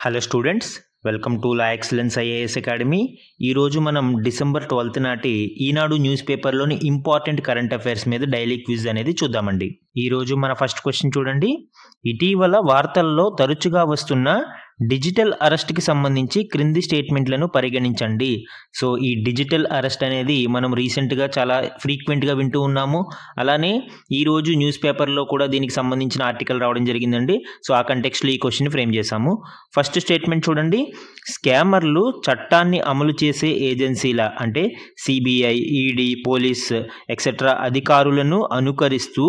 Hello students, welcome to law excellence IAS academy. ఈరోజు మనం December 12 నాటి ఈనాడు న్యూస్ పేపర్లోని ఇంపార్టెంట్ కరెంట్ అఫైర్స్ మీద డైలీ క్విజ్ అనేది చూద్దామండి. ఈరోజు మన ఫస్ట్ క్వశ్చన్ చూడండి. ఇటీవల వార్తల్లో తరచుగా వస్తున్న డిజిటల్ అరెస్ట్కి సంబంధించి క్రింది స్టేట్మెంట్లను పరిగణించండి. సో ఈ డిజిటల్ అరెస్ట్ అనేది మనం రీసెంట్గా చాలా ఫ్రీక్వెంట్గా వింటూ ఉన్నాము. అలానే ఈరోజు న్యూస్ పేపర్లో కూడా దీనికి సంబంధించిన ఆర్టికల్ రావడం జరిగిందండి. సో ఆ కంటెక్స్ట్లో ఈ క్వశ్చన్ ఫ్రేమ్ చేశాము. ఫస్ట్ స్టేట్మెంట్ చూడండి. స్కామర్లు చట్టాన్ని అమలు చేసే ఏజెన్సీల అంటే సిబిఐ, ఈడీ, పోలీస్ ఎక్సెట్రా అధికారులను అనుకరిస్తూ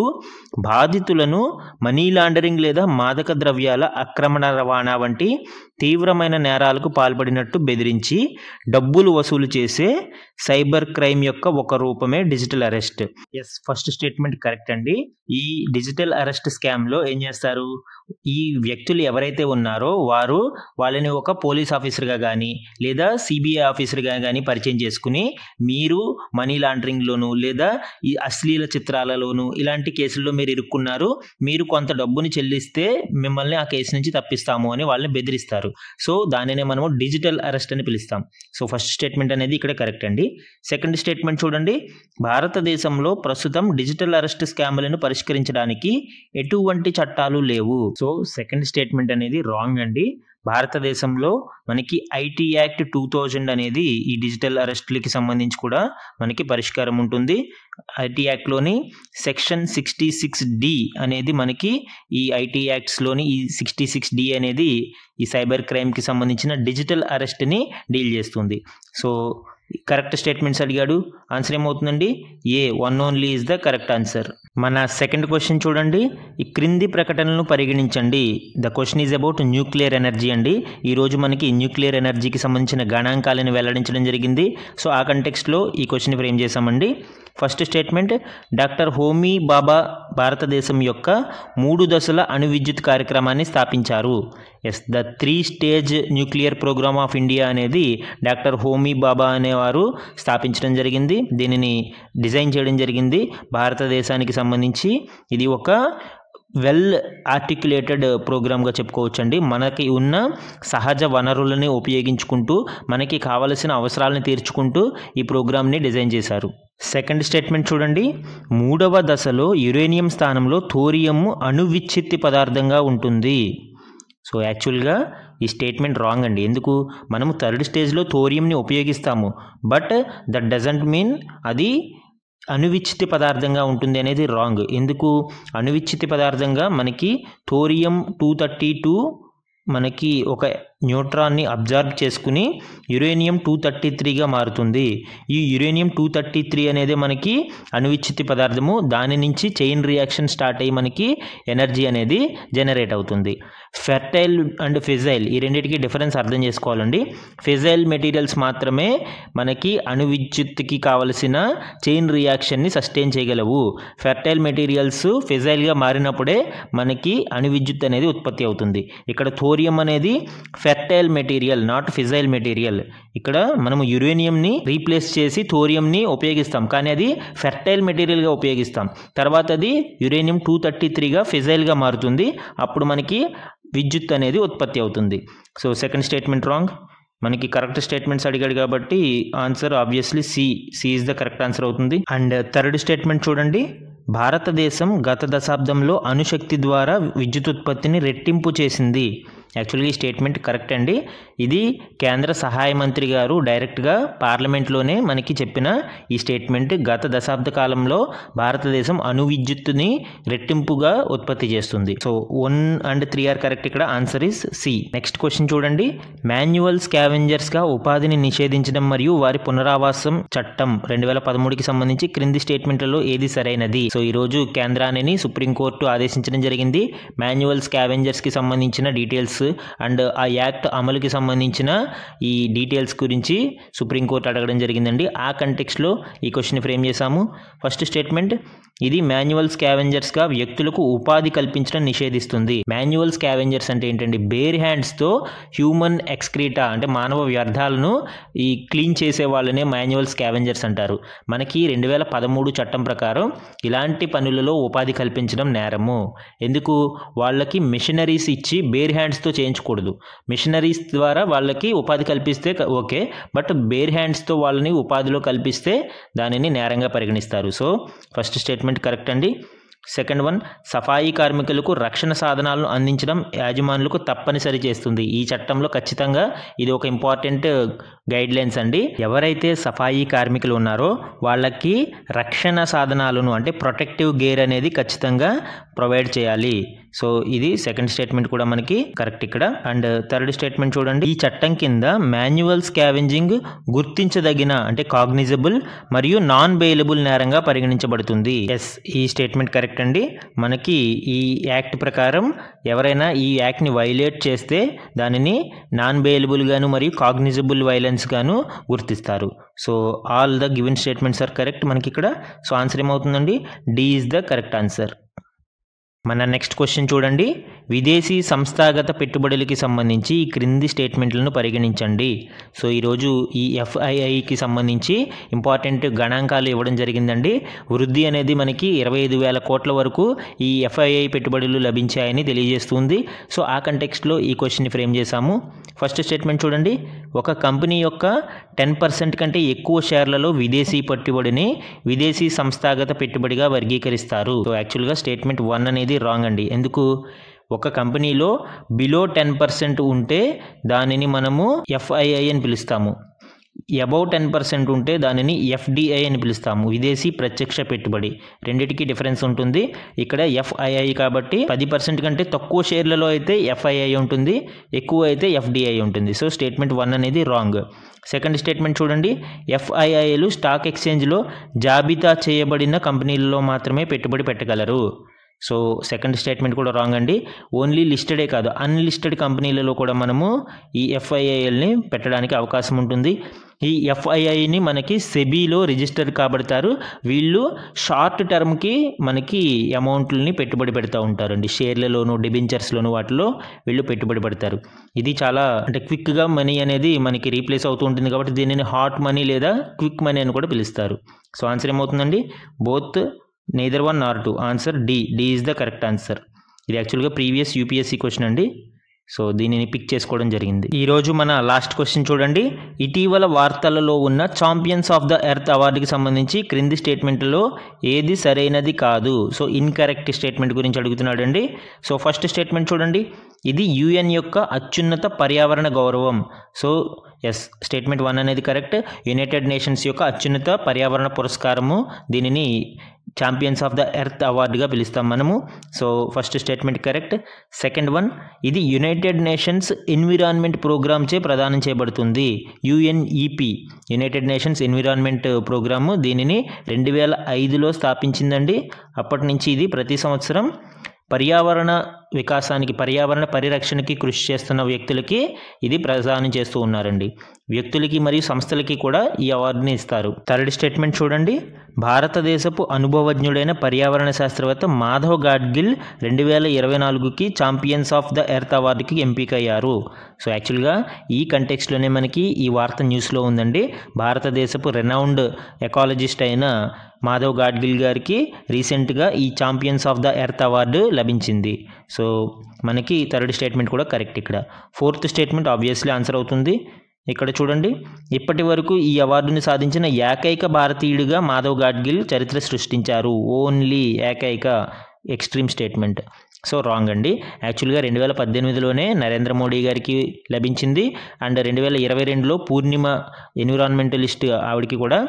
బాధితులను మనీ లాండరింగ్ లేదా మాదక ద్రవ్యాల అక్రమణ రవాణా వంటి తీవ్రమైన నేరాలకు పాల్పడినట్టు బెదిరించి డబ్బులు వసూలు చేసే సైబర్ క్రైమ్ యొక్క ఒక రూపమే digital arrest. Yes, first statement correct అండి. ఈ డిజిటల్ అరెస్ట్ స్కామ్లో ఏం చేస్తారు, ఈ వ్యక్తులు ఎవరైతే ఉన్నారో వారు వాళ్ళని ఒక పోలీస్ ఆఫీసర్గా కానీ లేదా సిబిఐ ఆఫీసర్గా కానీ పరిచయం చేసుకుని మీరు మనీ లాండరింగ్లోను లేదా ఈ అశ్లీల చిత్రాలలోను ఇలాంటి కేసుల్లో మీరు ఇరుక్కున్నారు, మీరు కొంత డబ్బుని చెల్లిస్తే మిమ్మల్ని ఆ కేసు నుంచి తప్పిస్తాము అని వాళ్ళని బెదిరిస్తారు. సో దానినే మనము డిజిటల్ అరెస్ట్ అని పిలుస్తాం. సో ఫస్ట్ స్టేట్మెంట్ అనేది ఇక్కడ కరెక్ట్ అండి. సెకండ్ స్టేట్మెంట్ చూడండి. భారతదేశంలో ప్రస్తుతం డిజిటల్ అరెస్ట్ స్కామ్లను పరిష్కరించడానికి ఎటువంటి చట్టాలు లేవు. సో సెకండ్ స్టేట్మెంట్ అనేది రాంగ్ అండి. భారతదేశంలో మనకి ఐటీ యాక్ట్ 2000 అనేది ఈ డిజిటల్ అరెస్ట్లకి సంబంధించి కూడా మనకి పరిష్కారం ఉంటుంది. ఐటీ యాక్ట్లోని సెక్షన్ 66D అనేది మనకి ఈ ఐటీ యాక్ట్స్లోని ఈ 66D అనేది ఈ సైబర్ క్రైమ్కి సంబంధించిన డిజిటల్ అరెస్ట్ని డీల్ చేస్తుంది. సో కరెక్ట్ స్టేట్మెంట్స్ అడిగాడు, ఆన్సర్ ఏమవుతుందండి? A, one only is the correct answer. మన సెకండ్ క్వశ్చన్ చూడండి. ఈ క్రింది ప్రకటనలను పరిగణించండి. The question is about nuclear energy అండి. ఈరోజు మనకి న్యూక్లియర్ ఎనర్జీకి సంబంధించిన గణాంకాలను వెల్లడించడం జరిగింది. సో ఆ కంటెక్స్ట్లో ఈ క్వశ్చన్ ఫ్రేమ్ చేశామండి. First statement, doctor Homi Bhabha భారతదేశం యొక్క 3 దశల అణు విద్యుత్ కార్యక్రమాన్ని స్థాపించారు. Yes, the 3 stage nuclear program of India అనేది డాక్టర్ హోమీ బాబా అనేవారు స్థాపించడం జరిగింది. దీనిని డిజైన్ చేయడం జరిగింది. భారతదేశానికి సంబంధించి ఇది ఒక వెల్ ఆర్టిక్యులేటెడ్ ప్రోగ్రామ్గా చెప్పుకోవచ్చండి. మనకి ఉన్న సహజ వనరులని ఉపయోగించుకుంటూ మనకి కావలసిన అవసరాలను తీర్చుకుంటూ ఈ ప్రోగ్రామ్ని డిజైన్ చేశారు. సెకండ్ స్టేట్మెంట్ చూడండి. 3వ దశలో యురేనియం స్థానంలో థోరియం అణువిచ్ఛిత్తి పదార్థంగా ఉంటుంది. సో యాక్చువల్గా ఈ స్టేట్మెంట్ రాంగ్ అండి. ఎందుకు, మనము థర్డ్ స్టేజ్లో థోరియంని ఉపయోగిస్తాము, బట్ దట్ డజంట్ మీన్ అది అణువిచ్ఛిత్తి పదార్థంగా ఉంటుంది అనేది రాంగ్. ఎందుకు, అణువిచ్ఛిత్తి పదార్థంగా మనకి థోరియం 232 మనకి ఒక న్యూట్రాన్ని అబ్జర్వ్ చేసుకుని యురేనియం 233గా మారుతుంది. ఈ యురేనియం 233 అనేది మనకి అణువిచ్ఛిత్తి పదార్థము. దాని నుంచి చైన్ రియాక్షన్ స్టార్ట్ అయ్యి మనకి ఎనర్జీ అనేది జనరేట్ అవుతుంది. ఫెర్టైల్ అండ్ ఫిజైల్ ఈ రెండింటికి డిఫరెన్స్ అర్థం చేసుకోవాలండి. ఫిజైల్ మెటీరియల్స్ మాత్రమే మనకి అణువిద్యుత్తుకి కావలసిన చైన్ రియాక్షన్ని సస్టైన్ చేయగలవు. ఫెర్టైల్ మెటీరియల్స్ ఫిజైల్గా మారినప్పుడే మనకి అణువిద్యుత్ అనేది ఉత్పత్తి అవుతుంది. ఇక్కడ థోరియం అనేది fertile material, not fissile material. ఇక్కడ మనము యురేనియంని రీప్లేస్ చేసి థోరియంని ఉపయోగిస్తాం, కానీ అది ఫెర్టైల్ మెటీరియల్గా ఉపయోగిస్తాం. తర్వాత అది యురేనియం 233గా ఫిజైల్గా మారుతుంది. అప్పుడు మనకి విద్యుత్ అనేది ఉత్పత్తి అవుతుంది. So second statement wrong. మనకి కరెక్ట్ స్టేట్మెంట్స్ అడిగాడు కాబట్టి answer obviously C is the correct answer అవుతుంది. అండ్ థర్డ్ స్టేట్మెంట్ చూడండి. భారతదేశం గత దశాబ్దంలో అణుశక్తి ద్వారా విద్యుత్ ఉత్పత్తిని రెట్టింపు చేసింది. యాక్చువల్గా ఈ స్టేట్మెంట్ కరెక్ట్ అండి. ఇది కేంద్ర సహాయ మంత్రి గారు డైరెక్ట్గా పార్లమెంట్లోనే మనకి చెప్పిన ఈ స్టేట్మెంట్. గత దశాబ్ద కాలంలో భారతదేశం అణు విద్యుత్తుని రెట్టింపుగా ఉత్పత్తి చేస్తుంది. So 1 and 3 are correct. ఇక్కడ answer is C. Next question చూడండి. మాన్యువల్ స్కావెంజర్స్గా ఉపాధిని నిషేధించడం మరియు వారి పునరావాసం చట్టం 2013కి సంబంధించి క్రింది స్టేట్మెంట్లలో ఏది సరైనది? సో ఈరోజు కేంద్రాన్ని సుప్రీంకోర్టు ఆదేశించడం జరిగింది. మాన్యువల్ స్కావెంజర్స్కి సంబంధించిన డీటెయిల్స్ అండ్ ఆ యాక్ట్ అమలుకి సంబంధించిన ఈ డీటెయిల్స్ గురించి సుప్రీంకోర్టు అడగడం జరిగిందండి. ఆ కంటెక్స్ట్లో ఈ క్వశ్చన్ ఫ్రేమ్ చేశాము. ఫస్ట్ స్టేట్మెంట్, ఇది మాన్యువల్ స్కావెంజర్స్గా వ్యక్తులకు ఉపాధి కల్పించడం నిషేధిస్తుంది. మాన్యువల్ స్కావెంజర్స్ అంటే ఏంటండి, బేర్ హ్యాండ్స్తో హ్యూమన్ ఎక్స్క్రీటా అంటే మానవ వ్యర్థాలను ఈ క్లీన్ చేసే వాళ్ళనే మాన్యువల్ స్కావెంజర్స్ అంటారు. మనకి 2013 చట్టం ప్రకారం ఇలాంటి ఎలాంటి పనులలో ఉపాధి కల్పించడం నేరము? ఎందుకు? వాళ్ళకి మిషనరీస్ ఇచ్చి బేర్ హ్యాండ్స్తో చేయించకూడదు. మిషనరీస్ ద్వారా వాళ్ళకి ఉపాధి కల్పిస్తే ఓకే, బట్ బేర్ హ్యాండ్స్తో వాళ్ళని ఉపాధిలో కల్పిస్తే దానిని నేరంగా పరిగణిస్తారు. సో ఫస్ట్ స్టేట్మెంట్ కరెక్ట్ అండి. సెకండ్ వన్, సఫాయి కార్మికులకు రక్షణ సాధనాలను అందించడం యాజమానులకు తప్పనిసరి చేస్తుంది. ఈ చట్టంలో ఖచ్చితంగా ఇది ఒక ఇంపార్టెంట్ గైడ్ లైన్స్ అండి. ఎవరైతే సఫాయి కార్మికులు ఉన్నారో వాళ్ళకి రక్షణ సాధనాలను అంటే ప్రొటెక్టివ్ గేర్ అనేది ఖచ్చితంగా ప్రొవైడ్ చేయాలి. సో ఇది సెకండ్ స్టేట్మెంట్ కూడా మనకి కరెక్ట్ ఇక్కడ. అండ్ థర్డ్ స్టేట్మెంట్ చూడండి, ఈ చట్టం కింద మాన్యువల్ స్కావెంజింగ్ గుర్తించదగిన అంటే కాగ్నిజబుల్ మరియు నాన్ బెయిలబుల్ నేరంగా పరిగణించబడుతుంది. ఎస్, ఈ స్టేట్మెంట్ కరెక్ట్ అండి. మనకి ఈ యాక్ట్ ప్రకారం ఎవరైనా ఈ యాక్ట్ని వైలేట్ చేస్తే దానిని నాన్ బెయిలబుల్ గాను మరియు కాగ్నిజబుల్ వైలెన్స్ గాను గుర్తిస్తారు. So all the given statements are correct మనకి ఇక్కడ. సో ఆన్సర్ ఏమవుతుందండి? D is the correct answer. మన నెక్స్ట్ క్వశ్చన్ చూడండి, విదేశీ సంస్థాగత పెట్టుబడులకి సంబంధించి ఈ క్రింది స్టేట్మెంట్లను పరిగణించండి. సో ఈరోజు ఈ ఎఫ్ఐఐకి సంబంధించి ఇంపార్టెంట్ గణాంకాలు ఇవ్వడం జరిగిందండి. వృద్ధి అనేది మనకి 25,000 కోట్ల వరకు ఈ ఎఫ్ఐఐ పెట్టుబడులు లభించాయని తెలియజేస్తుంది. సో ఆ కంటెక్స్ట్లో ఈ క్వశ్చన్ని ఫ్రేమ్ చేశాము. ఫస్ట్ స్టేట్మెంట్ చూడండి, ఒక కంపెనీ యొక్క 10% కంటే ఎక్కువ షేర్లలో విదేశీ పెట్టుబడిని విదేశీ సంస్థాగత పెట్టుబడిగా వర్గీకరిస్తారు. సో యాక్చువల్గా స్టేట్మెంట్ 1 అనేది రాంగ్ అండి. ఎందుకు? ఒక కంపెనీలో బిలో 10% ఉంటే దానిని మనము ఎఫ్ఐఐ అని పిలుస్తాము. అబౌవ్ 10% ఉంటే దానిని ఎఫ్డిఐ అని పిలుస్తాము, విదేశీ ప్రత్యక్ష పెట్టుబడి. రెండిటికి డిఫరెన్స్ ఉంటుంది. ఇక్కడ ఎఫ్ఐఐ కాబట్టి 10% కంటే తక్కువ షేర్లలో అయితే ఎఫ్ఐఐ ఉంటుంది, ఎక్కువ అయితే ఎఫ్డిఐ ఉంటుంది. సో స్టేట్మెంట్ 1 అనేది రాంగ్. సెకండ్ స్టేట్మెంట్ చూడండి, ఎఫ్ఐఐలు స్టాక్ ఎక్స్చేంజ్లో జాబితా చేయబడిన కంపెనీలలో మాత్రమే పెట్టుబడి పెట్టగలరు. సో సెకండ్ స్టేట్మెంట్ కూడా రాంగ్ అండి. ఓన్లీ లిస్టెడే కాదు, అన్లిస్టెడ్ కంపెనీలలో కూడా మనము ఈ ఎఫ్ఐఐల్ని పెట్టడానికి అవకాశం ఉంటుంది. ఈ ఎఫ్ఐఐని మనకి సెబీలో రిజిస్టర్ కాబడతారు. వీళ్ళు షార్ట్ టర్మ్కి మనకి అమౌంట్లని పెట్టుబడి పెడతా ఉంటారండి. షేర్లలోను, డిబెంచర్స్లోను వాటిలో వీళ్ళు పెట్టుబడి పెడతారు. ఇది చాలా అంటే క్విక్గా మనీ అనేది మనకి రీప్లేస్ అవుతూ ఉంటుంది కాబట్టి దీనిని హాట్ మనీ లేదా క్విక్ మనీ అని కూడా పిలుస్తారు. సో ఆన్సర్ ఏమవుతుందండి? Both, neither 1 nor 2. Answer D is the correct answer. ఇది యాక్చువల్గా ప్రీవియస్ యూపీఎస్సీ క్వశ్చన్ అండి. సో దీనిని పిక్ చేసుకోవడం జరిగింది. ఈరోజు మన లాస్ట్ క్వశ్చన్ చూడండి, ఇటీవల వార్తలలో ఉన్న ఛాంపియన్స్ ఆఫ్ ద ఎర్త్ అవార్డుకి సంబంధించి క్రింది స్టేట్మెంట్లో ఏది సరైనది కాదు? సో ఇన్కరెక్ట్ స్టేట్మెంట్ గురించి అడుగుతున్నాడండి. సో ఫస్ట్ స్టేట్మెంట్ చూడండి, ఇది యుఎన్ యొక్క అత్యున్నత పర్యావరణ గౌరవం. సో ఎస్, స్టేట్మెంట్ 1 అనేది కరెక్ట్. యునైటెడ్ నేషన్స్ యొక్క అత్యున్నత పర్యావరణ పురస్కారము, దీనిని ఛాంపియన్స్ ఆఫ్ ద ఎర్త్ అవార్డుగా పిలుస్తాం మనము. So first statement correct. Second one, ఇది యునైటెడ్ నేషన్స్ ఎన్విరాన్మెంట్ ప్రోగ్రామ్చే ప్రదానం చేయబడుతుంది. UNEP, United Nations environment programme, దీనిని 2005లో స్థాపించిందండి. అప్పటి నుంచి ఇది ప్రతి సంవత్సరం పర్యావరణ వికాసానికి, పర్యావరణ పరిరక్షణకి కృషి చేస్తున్న వ్యక్తులకి ఇది ప్రదానం చేస్తూ ఉన్నారండి. వ్యక్తులకి మరియు సంస్థలకి కూడా ఈ అవార్డుని ఇస్తారు. థర్డ్ స్టేట్మెంట్ చూడండి, భారతదేశపు అనుభవజ్ఞుడైన పర్యావరణ శాస్త్రవేత్త మాధవ్ గాడ్గిల్ 2024కి ఛాంపియన్స్ ఆఫ్ ద ఎర్త్ అవార్డుకి ఎంపికయ్యారు. సో యాక్చువల్గా ఈ కంటెక్స్ట్లోనే మనకి ఈ వార్త న్యూస్లో ఉందండి. భారతదేశపు రెనౌండ్ ఎకాలజిస్ట్ అయిన మాధవ్ గాడ్గిల్ గారికి రీసెంట్గా ఈ champions of the earth award లభించింది. సో మనకి థర్డ్ స్టేట్మెంట్ కూడా కరెక్ట్ ఇక్కడ. ఫోర్త్ స్టేట్మెంట్ ఆబ్వియస్లీ ఆన్సర్ అవుతుంది. ఇక్కడ చూడండి, ఇప్పటి వరకు ఈ అవార్డుని సాధించిన ఏకైక భారతీయుడిగా మాధవ్ గాడ్గిల్ చరిత్ర సృష్టించారు. ఓన్లీ ఏకైక, ఎక్స్ట్రీమ్ స్టేట్మెంట్. సో రాంగ్ అండి. యాక్చువల్గా 2018లోనే నరేంద్ర మోడీ గారికి లభించింది. అండ్ 2022లో పూర్ణిమ ఎన్విరాన్మెంటలిస్ట్ ఆవిడకి కూడా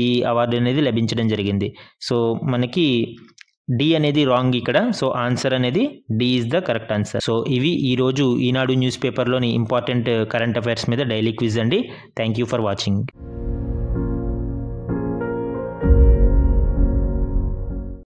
ఈ అవార్డు అనేది లభించడం జరిగింది. సో మనకి డి అనేది రాంగ్ ఇక్కడ. సో ఆన్సర్ అనేది D is the correct answer. So ఇవి ఈరోజు ఈనాడు న్యూస్ పేపర్లోని ఇంపార్టెంట్ కరెంట్ అఫైర్స్ మీద డైలీ క్విజ్ అండి. Thank you for watching.